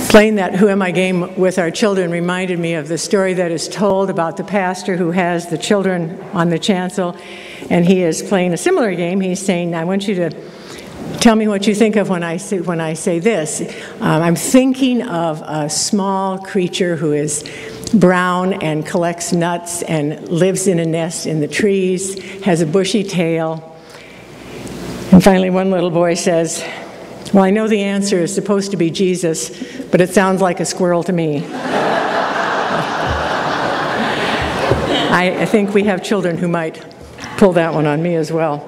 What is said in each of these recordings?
Playing that Who Am I game with our children reminded me of the story that is told about the pastor who has the children on the chancel, and he is playing a similar game. He's saying, I want you to tell me what you think of when I say this. I'm thinking of a small creature who is brown and collects nuts and lives in a nest in the trees, has a bushy tail. And finally one little boy says, well, I know the answer is supposed to be Jesus, but it sounds like a squirrel to me. I think we have children who might pull that one on me as well.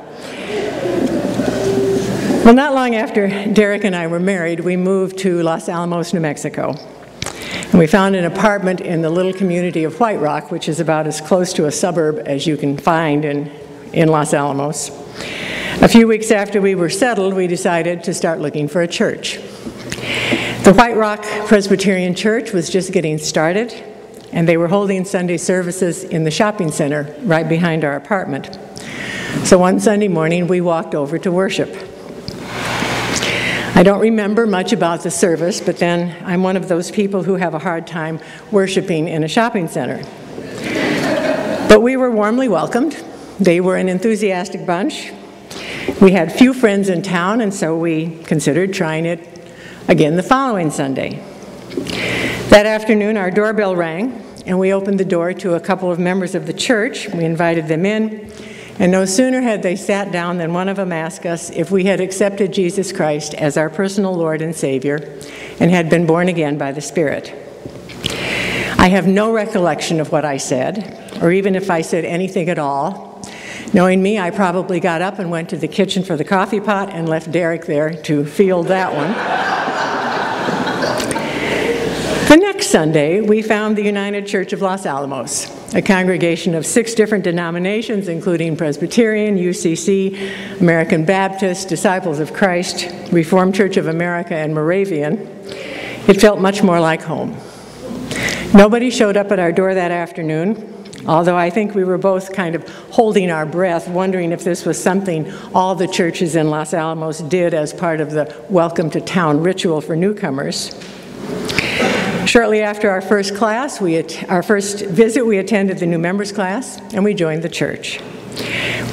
Well, not long after Derek and I were married, we moved to Los Alamos, New Mexico. And we found an apartment in the little community of White Rock, which is about as close to a suburb as you can find in Los Alamos. A few weeks after we were settled, we decided to start looking for a church. The White Rock Presbyterian Church was just getting started, and they were holding Sunday services in the shopping center right behind our apartment. So one Sunday morning, we walked over to worship. I don't remember much about the service, but then I'm one of those people who have a hard time worshiping in a shopping center. But we were warmly welcomed. They were an enthusiastic bunch. We had few friends in town, and so we considered trying it again the following Sunday. That afternoon, our doorbell rang, and we opened the door to a couple of members of the church. We invited them in, and no sooner had they sat down than one of them asked us if we had accepted Jesus Christ as our personal Lord and Savior and had been born again by the Spirit. I have no recollection of what I said, or even if I said anything at all. Knowing me, I probably got up and went to the kitchen for the coffee pot and left Derek there to field that one. The next Sunday, we found the United Church of Los Alamos, a congregation of 6 different denominations, including Presbyterian, UCC, American Baptist, Disciples of Christ, Reformed Church of America, and Moravian. It felt much more like home. Nobody showed up at our door that afternoon, although I think we were both kind of holding our breath, wondering if this was something all the churches in Los Alamos did as part of the welcome to town ritual for newcomers. Shortly after our first visit, we attended the new members class, and we joined the church.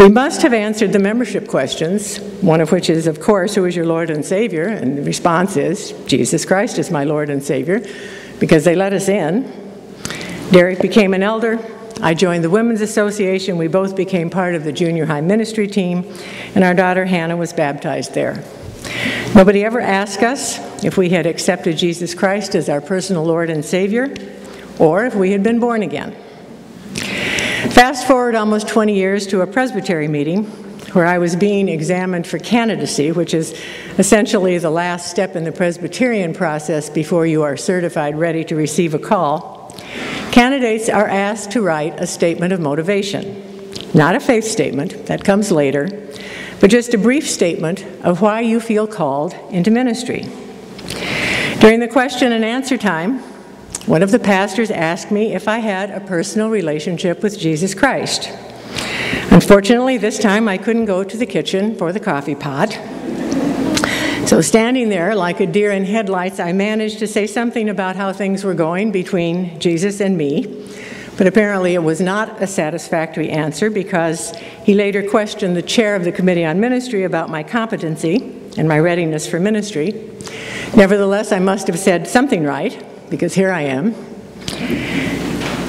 We must have answered the membership questions, one of which is, of course, who is your Lord and Savior? And the response is, Jesus Christ is my Lord and Savior, because they let us in. Derek became an elder. I joined the Women's Association. We both became part of the junior high ministry team, and our daughter Hannah was baptized there. Nobody ever asked us if we had accepted Jesus Christ as our personal Lord and Savior, or if we had been born again. Fast forward almost 20 years to a presbytery meeting where I was being examined for candidacy, which is essentially the last step in the Presbyterian process before you are certified ready to receive a call. Candidates are asked to write a statement of motivation, not a faith statement, that comes later, but just a brief statement of why you feel called into ministry. During the question and answer time, one of the pastors asked me if I had a personal relationship with Jesus Christ. Unfortunately, this time I couldn't go to the kitchen for the coffee pot. So standing there like a deer in headlights, I managed to say something about how things were going between Jesus and me, but apparently it was not a satisfactory answer because he later questioned the chair of the Committee on Ministry about my competency and my readiness for ministry. Nevertheless, I must have said something right, because here I am.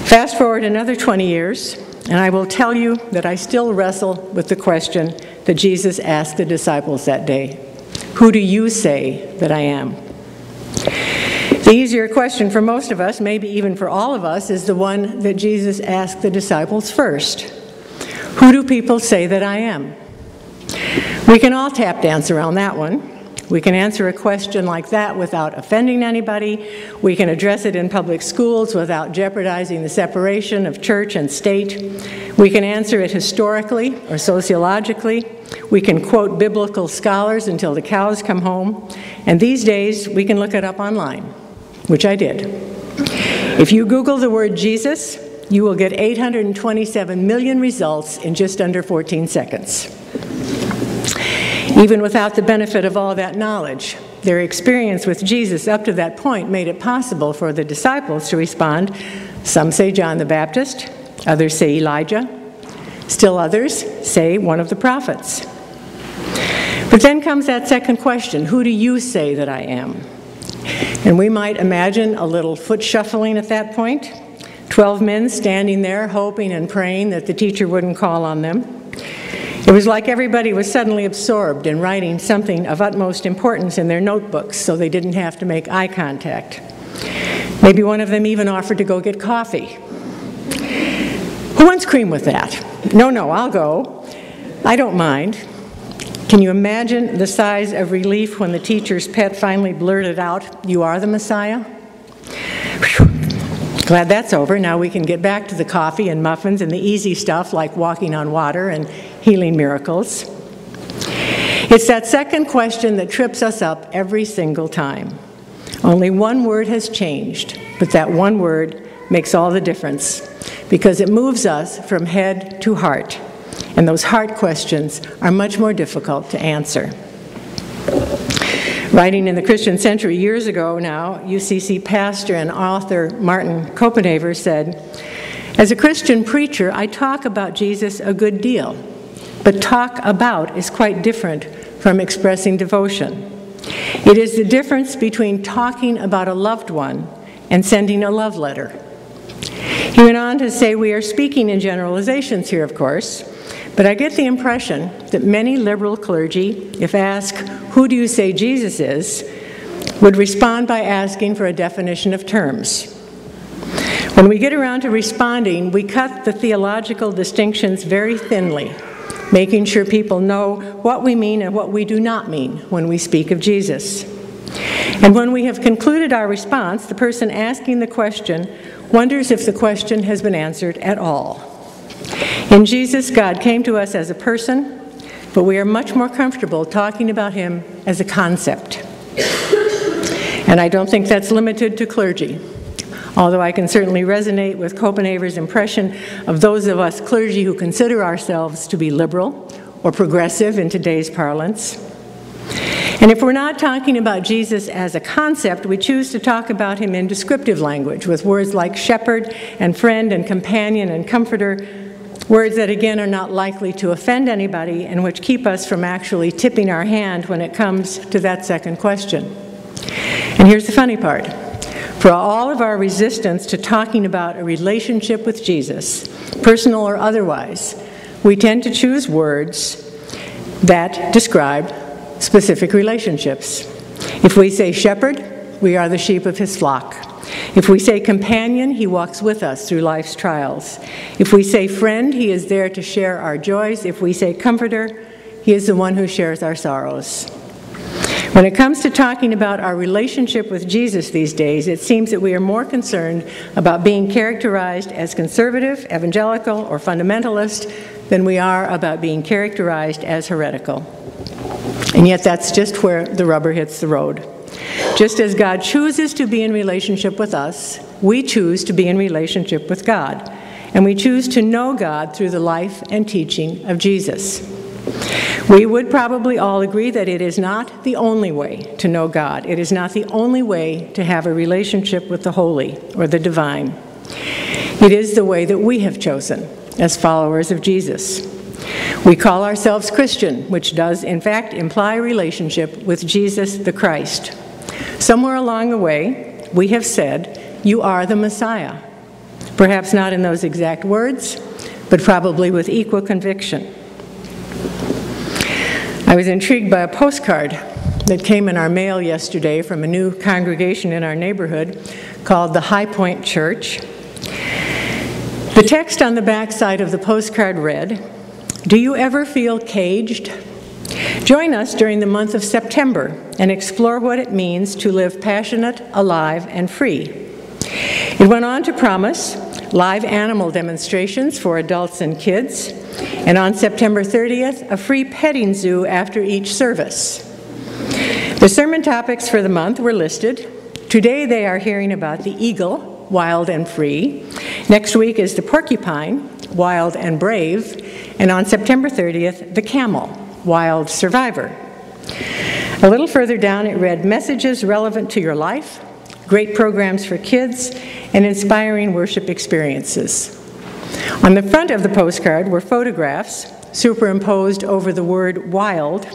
Fast forward another 20 years, and I will tell you that I still wrestle with the question that Jesus asked the disciples that day. Who do you say that I am? The easier question for most of us, maybe even for all of us, is the one that Jesus asked the disciples first. Who do people say that I am? We can all tap dance around that one. We can answer a question like that without offending anybody. We can address it in public schools without jeopardizing the separation of church and state. We can answer it historically or sociologically. We can quote biblical scholars until the cows come home. And these days, we can look it up online, which I did. If you Google the word Jesus, you will get 827 million results in just under 14 seconds. Even without the benefit of all that knowledge, Their experience with Jesus up to that point made it possible for the disciples to respond. Some say John the Baptist, others say Elijah, still others say one of the prophets. But then comes that second question, who do you say that I am? And we might imagine a little foot shuffling at that point, 12 men standing there hoping and praying that the teacher wouldn't call on them. It was like everybody was suddenly absorbed in writing something of utmost importance in their notebooks so they didn't have to make eye contact. Maybe one of them even offered to go get coffee. Who wants cream with that? No, I'll go. I don't mind. Can you imagine the size of relief when the teacher's pet finally blurted out, "You are the Messiah"? Whew. Glad that's over. Now we can get back to the coffee and muffins and the easy stuff like walking on water and healing miracles. It's that second question that trips us up every single time. Only one word has changed, but that one word makes all the difference because it moves us from head to heart. And those heart questions are much more difficult to answer. Writing in the Christian Century years ago now, UCC pastor and author Martin Copenhaver said, "As a Christian preacher, I talk about Jesus a good deal, but talk about is quite different from expressing devotion. It is the difference between talking about a loved one and sending a love letter." He went on to say, "We are speaking in generalizations here, of course, but I get the impression that many liberal clergy, if asked, 'Who do you say Jesus is?' would respond by asking for a definition of terms. When we get around to responding, we cut the theological distinctions very thinly, making sure people know what we mean and what we do not mean when we speak of Jesus. And when we have concluded our response, the person asking the question wonders if the question has been answered at all. In Jesus, God came to us as a person, but we are much more comfortable talking about him as a concept. And I don't think that's limited to clergy, although I can certainly resonate with Copenhaver's impression of those of us clergy who consider ourselves to be liberal or progressive in today's parlance. And if we're not talking about Jesus as a concept, we choose to talk about him in descriptive language with words like shepherd and friend and companion and comforter, words that again are not likely to offend anybody and which keep us from actually tipping our hand when it comes to that second question. And here's the funny part. For all of our resistance to talking about a relationship with Jesus, personal or otherwise, we tend to choose words that describe specific relationships. If we say shepherd, we are the sheep of his flock. If we say companion, he walks with us through life's trials. If we say friend, he is there to share our joys. If we say comforter, he is the one who shares our sorrows. When it comes to talking about our relationship with Jesus these days, it seems that we are more concerned about being characterized as conservative, evangelical, or fundamentalist than we are about being characterized as heretical. And yet that's just where the rubber hits the road. Just as God chooses to be in relationship with us, we choose to be in relationship with God. And we choose to know God through the life and teaching of Jesus. We would probably all agree that it is not the only way to know God. It is not the only way to have a relationship with the holy or the divine. It is the way that we have chosen as followers of Jesus. We call ourselves Christian, which does in fact imply relationship with Jesus the Christ. Somewhere along the way, we have said, "You are the Messiah." Perhaps not in those exact words, but probably with equal conviction. I was intrigued by a postcard that came in our mail yesterday from a new congregation in our neighborhood called the High Point Church. The text on the back side of the postcard read, "Do you ever feel caged? Join us during the month of September and explore what it means to live passionate, alive, and free." It went on to promise live animal demonstrations for adults and kids, and on September 30th, a free petting zoo after each service. The sermon topics for the month were listed. Today they are hearing about the eagle, wild and free. Next week is the porcupine, wild and brave. And on September 30th, the camel, wild survivor. A little further down, it read, messages relevant to your life, great programs for kids, and inspiring worship experiences. On the front of the postcard were photographs superimposed over the word wild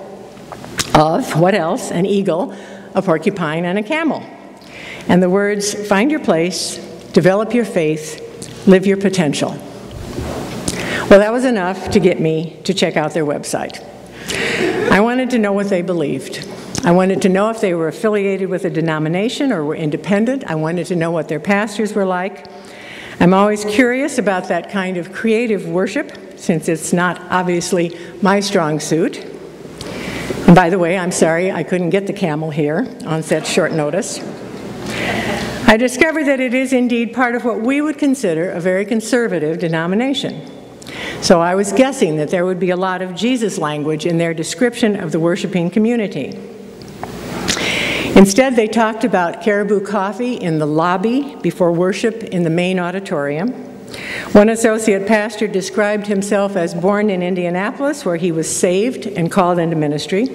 of, what else, an eagle, a porcupine, and a camel. And the words, find your place, develop your faith, live your potential. Well, that was enough to get me to check out their website. I wanted to know what they believed. I wanted to know if they were affiliated with a denomination or were independent. I wanted to know what their pastors were like. I'm always curious about that kind of creative worship, since it's not obviously my strong suit. And by the way, I'm sorry I couldn't get the camel here on such short notice. I discovered that it is indeed part of what we would consider a very conservative denomination. So I was guessing that there would be a lot of Jesus language in their description of the worshiping community. Instead, they talked about caribou coffee in the lobby before worship in the main auditorium. One associate pastor described himself as born in Indianapolis, where he was saved and called into ministry.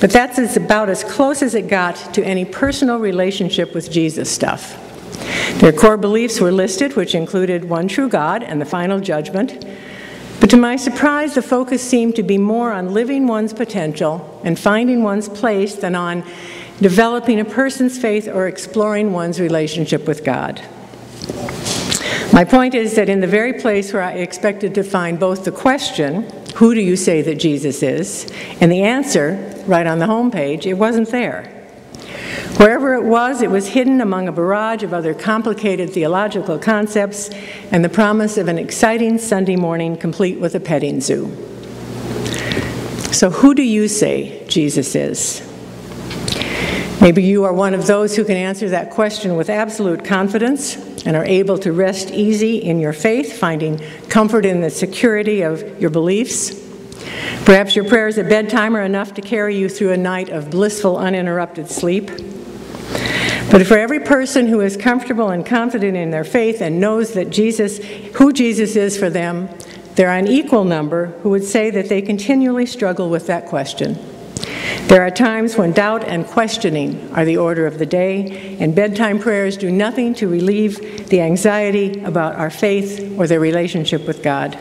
But that's about as close as it got to any personal relationship with Jesus stuff. Their core beliefs were listed, which included one true God and the final judgment. But to my surprise, the focus seemed to be more on living one's potential and finding one's place than on developing a person's faith or exploring one's relationship with God. My point is that in the very place where I expected to find both the question, who do you say that Jesus is, and the answer, right on the homepage, it wasn't there. Wherever it was hidden among a barrage of other complicated theological concepts and the promise of an exciting Sunday morning complete with a petting zoo. So who do you say Jesus is? Maybe you are one of those who can answer that question with absolute confidence and are able to rest easy in your faith, finding comfort in the security of your beliefs. Perhaps your prayers at bedtime are enough to carry you through a night of blissful, uninterrupted sleep. But for every person who is comfortable and confident in their faith and knows that who Jesus is for them, there are an equal number who would say that they continually struggle with that question. There are times when doubt and questioning are the order of the day, and bedtime prayers do nothing to relieve the anxiety about our faith or their relationship with God.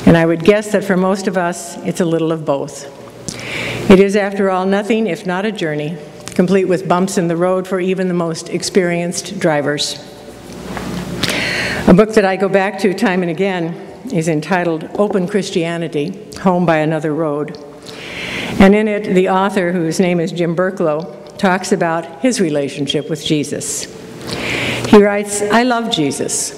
And I would guess that for most of us, it's a little of both. It is, after all, nothing if not a journey, complete with bumps in the road for even the most experienced drivers. A book that I go back to time and again is entitled Open Christianity, Home by Another Road. And in it, the author, whose name is Jim Burklow, talks about his relationship with Jesus. He writes, I love Jesus,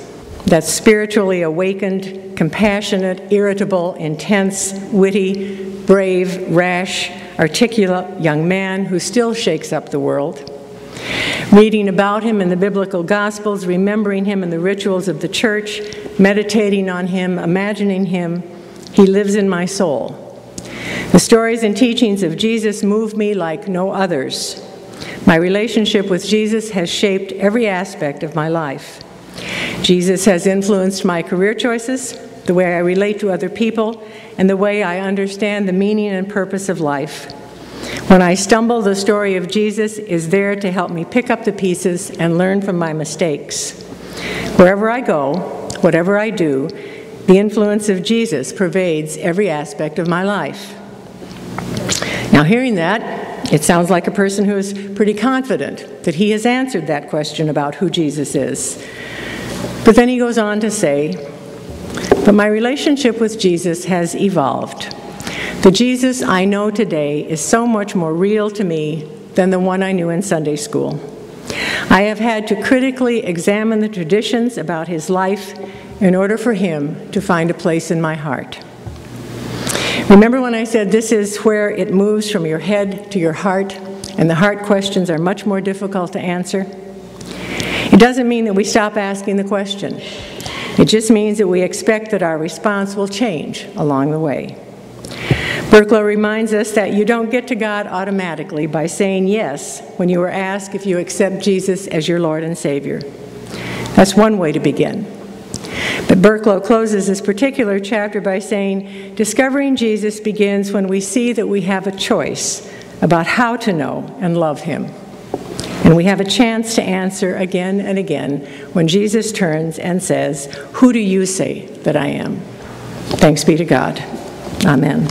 that spiritually awakened, compassionate, irritable, intense, witty, brave, rash, articulate young man who still shakes up the world. Reading about him in the biblical Gospels, remembering him in the rituals of the church, meditating on him, imagining him, he lives in my soul. The stories and teachings of Jesus move me like no others. My relationship with Jesus has shaped every aspect of my life. Jesus has influenced my career choices, the way I relate to other people, and the way I understand the meaning and purpose of life. When I stumble, the story of Jesus is there to help me pick up the pieces and learn from my mistakes. Wherever I go, whatever I do, the influence of Jesus pervades every aspect of my life. Now, hearing that, it sounds like a person who is pretty confident that he has answered that question about who Jesus is. But then he goes on to say, but my relationship with Jesus has evolved. The Jesus I know today is so much more real to me than the one I knew in Sunday school. I have had to critically examine the traditions about his life in order for him to find a place in my heart. Remember when I said this is where it moves from your head to your heart, and the heart questions are much more difficult to answer? It doesn't mean that we stop asking the question. It just means that we expect that our response will change along the way. Burklow reminds us that you don't get to God automatically by saying yes when you are asked if you accept Jesus as your Lord and Savior. That's one way to begin. But Burklow closes this particular chapter by saying, discovering Jesus begins when we see that we have a choice about how to know and love him. And we have a chance to answer again and again when Jesus turns and says, "Who do you say that I am?" Thanks be to God. Amen.